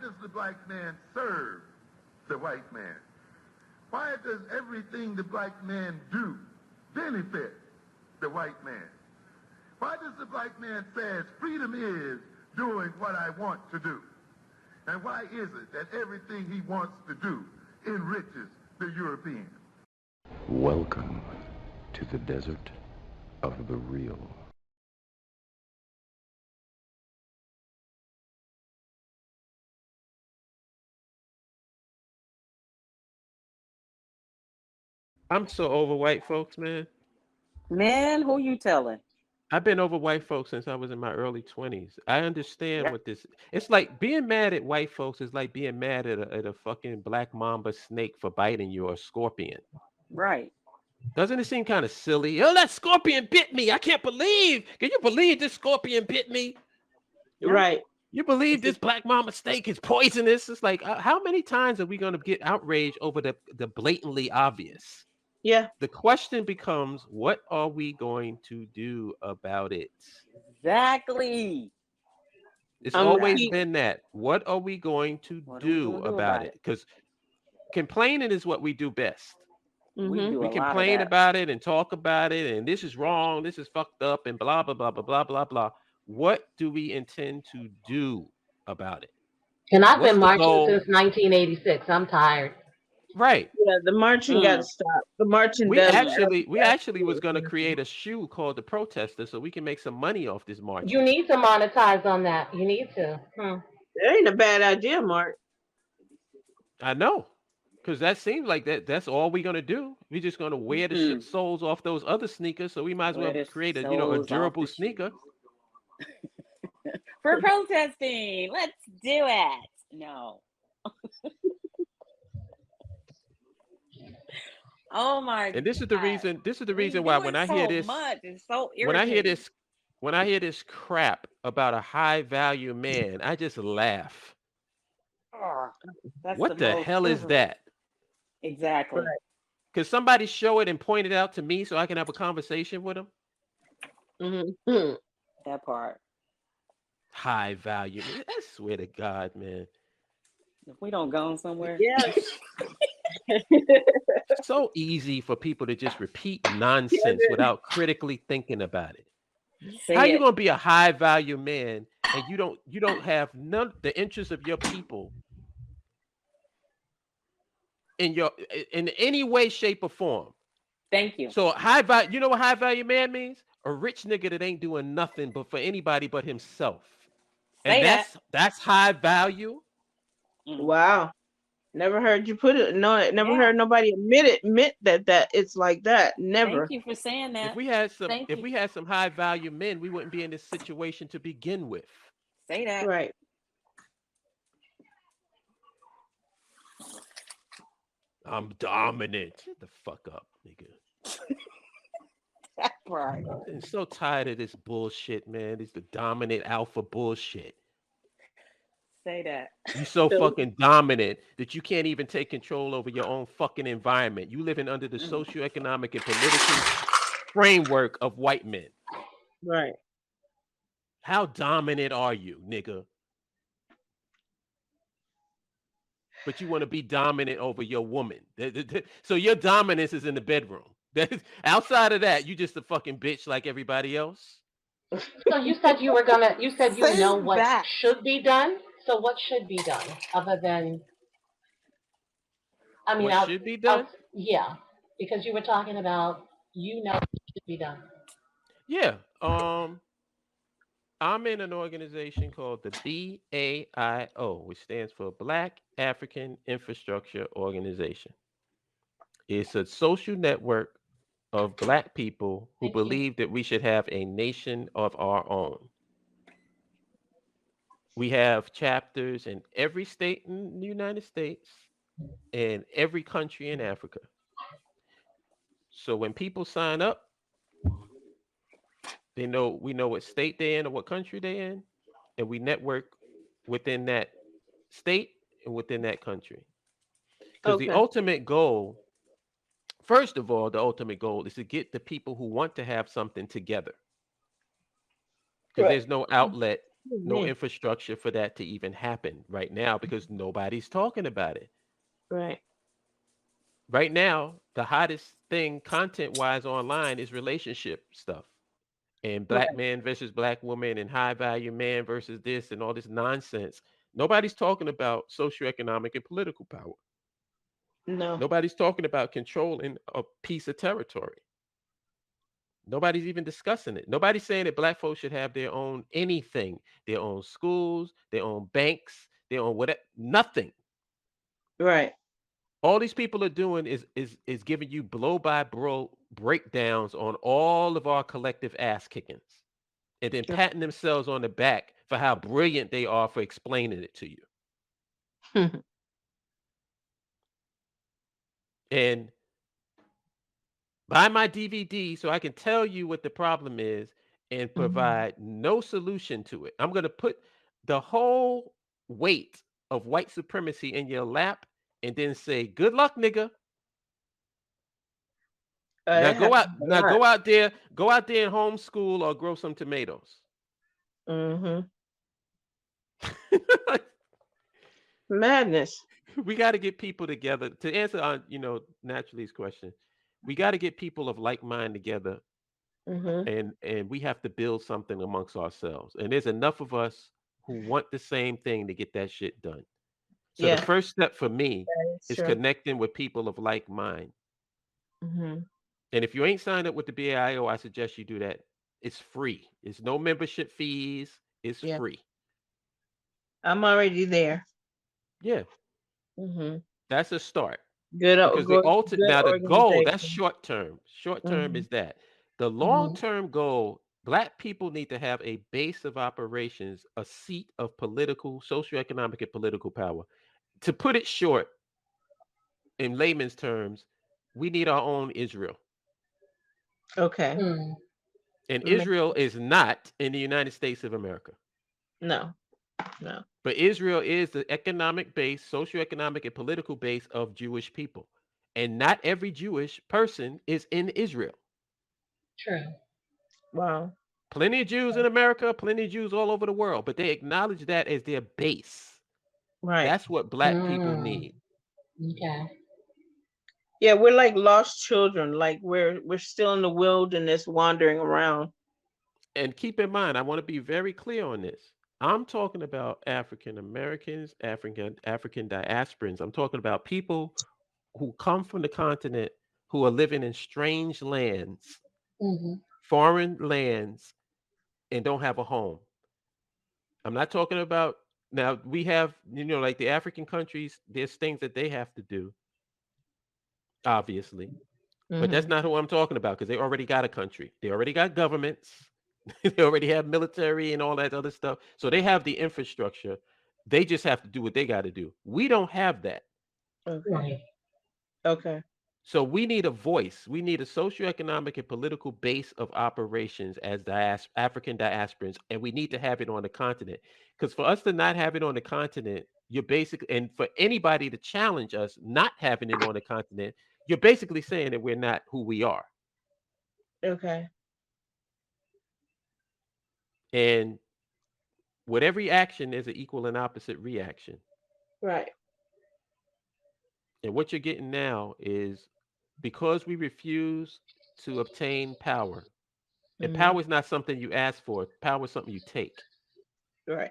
does the black man serve the white man? Why does everything the black man do benefit the white man? Why does the black man say freedom is doing what I want to do? And why is it that everything he wants to do enriches the European? Welcome to the desert of the real. I'm so over white folks, man. Man, who you telling? I've been over white folks since I was in my early 20s. I understand what this. It's like being mad at white folks is like being mad at a fucking black mamba snake for biting you or a scorpion. Right. Doesn't it seem kind of silly? Oh, that scorpion bit me. I can't believe. Can you believe this scorpion bit me? Right. You believe this black mama snake is poisonous? It's like, how many times are we going to get outraged over the blatantly obvious? Yeah. The question becomes, what are we going to do about it? Exactly. It's always been that. What are we going to do about it? Because complaining is what we do best. Mm-hmm. We complain about it and talk about it, and this is wrong, this is fucked up, and blah, blah, blah, blah, blah, blah, blah. What do we intend to do about it? And I've been marching since 1986. I'm tired. Right. Yeah, the marching got stopped. The marching. We actually was going to create a shoe called the Protester, so we can make some money off this march. You need to monetize on that. You need to. That ain't a bad idea, Mark. I know, because that seems like that's all we're going to do. We're just going to wear the soles off those other sneakers, so we might as well create a a durable sneaker. For protesting, let's do it. No. Oh my! And this is the reason. This is the reason why when I hear this, it's so irritating. when I hear this crap about a high value man, I just laugh. What the hell is that? Exactly. Could somebody show it and point it out to me so I can have a conversation with him? Mm-hmm. That part. High value. I swear to God, man. If we don't go somewhere. Yes. It's so easy for people to just repeat nonsense without critically thinking about it. How you gonna be a high value man and you don't have the interests of your people in any way, shape, or form? Thank you. So high value, you know what high value man means? A rich nigga that ain't doing nothing but for anybody but himself. And that's high value. Wow. Never heard you put it. No, never heard nobody admit that it's like that. Never. Thank you for saying that. If we had some high value men, we wouldn't be in this situation to begin with. Say that. Right. I'm dominant. Shut the fuck up, nigga. That's right. I'm so tired of this bullshit, man. It's the dominant alpha bullshit. Say that. You're so fucking dominant that you can't even take control over your own fucking environment. You living under the socioeconomic and political framework of white men. Right. How dominant are you, nigga? But you want to be dominant over your woman. So your dominance is in the bedroom. Outside of that, you just a fucking bitch like everybody else. So you said you know what should be done. So what should be done other than, what should be done? Yeah, because you were talking about, what should be done. Yeah. I'm in an organization called the BAIO, which stands for Black African Infrastructure Organization. It's a social network of Black people who believe that we should have a nation of our own. We have chapters in every state in the United States and every country in Africa. So when people sign up, we know what state they're in or what country they're in, and we network within that state and within that country. Because the ultimate goal, first of all, the ultimate goal is to get the people who want to have something together. Because there's no outlet no infrastructure for that to even happen right now because nobody's talking about it. Right. Right now, the hottest thing content-wise online is relationship stuff. And black man versus black woman and high value man versus this and all this nonsense. Nobody's talking about socioeconomic and political power. No. Nobody's talking about controlling a piece of territory. Nobody's even discussing it. Nobody's saying that black folks should have their own anything, their own schools, their own banks, their own whatever, nothing. Right. All these people are doing is giving you blow by blow breakdowns on all of our collective ass kickings, and then patting themselves on the back for how brilliant they are for explaining it to you. And buy my DVD so I can tell you what the problem is and provide no solution to it. I'm going to put the whole weight of white supremacy in your lap and then say, good luck, nigga. Now go out there and homeschool or grow some tomatoes. Madness. We got to get people together to answer on, Naturally's question. We got to get people of like mind together, and we have to build something amongst ourselves. And there's enough of us who want the same thing to get that shit done. So the first step for me is connecting with people of like mind. And if you ain't signed up with the BAIO, I suggest you do that. It's free. It's no membership fees. It's free. I'm already there. Yeah. That's a start. Good. Because the goal, that's short term. Short term is that. The long term goal, black people need to have a base of operations, a seat of political, socioeconomic, and political power. To put it short, in layman's terms, we need our own Israel. Okay. And Israel is not in the United States of America. No. But Israel is the economic base, socioeconomic, and political base of Jewish people. And not every Jewish person is in Israel. True. Wow. Plenty of Jews in America, plenty of Jews all over the world, but they acknowledge that as their base. Right. That's what black people need. Okay. Yeah, we're like lost children. Like we're still in the wilderness wandering around. And keep in mind, I want to be very clear on this. I'm talking about African Americans, African diasporans. I'm talking about people who come from the continent who are living in strange lands, foreign lands, and don't have a home. I'm not talking about, now we have, like the African countries, there's things that they have to do, obviously. But that's not who I'm talking about, because they already got a country. They already got governments. They already have military and all that other stuff. So they have the infrastructure. They just have to do what they got to do. We don't have that. Okay. So we need a voice. We need a socioeconomic and political base of operations as African diasporans, and we need to have it on the continent. Because for us to not have it on the continent, you're basically, and for anybody to challenge us not having it on the continent, you're basically saying that we're not who we are. Okay. And with every action, there's an equal and opposite reaction. Right. And what you're getting now is, because we refuse to obtain power, and power is not something you ask for, power is something you take. Right.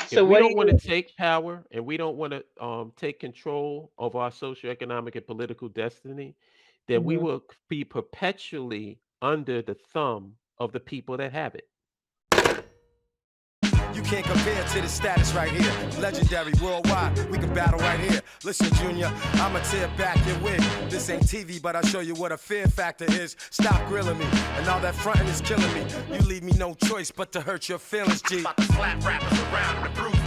So we don't want to take power, and we don't want to take control of our socioeconomic and political destiny, then we will be perpetually under the thumb of the people that have it. You can't compare to the status right here. Legendary worldwide, we can battle right here. Listen, Junior, I'ma tear back your wig. This ain't TV, but I'll show you what a fear factor is. Stop grilling me, and all that fronting is killing me. You leave me no choice but to hurt your feelings, G. About to slap rappers around the proof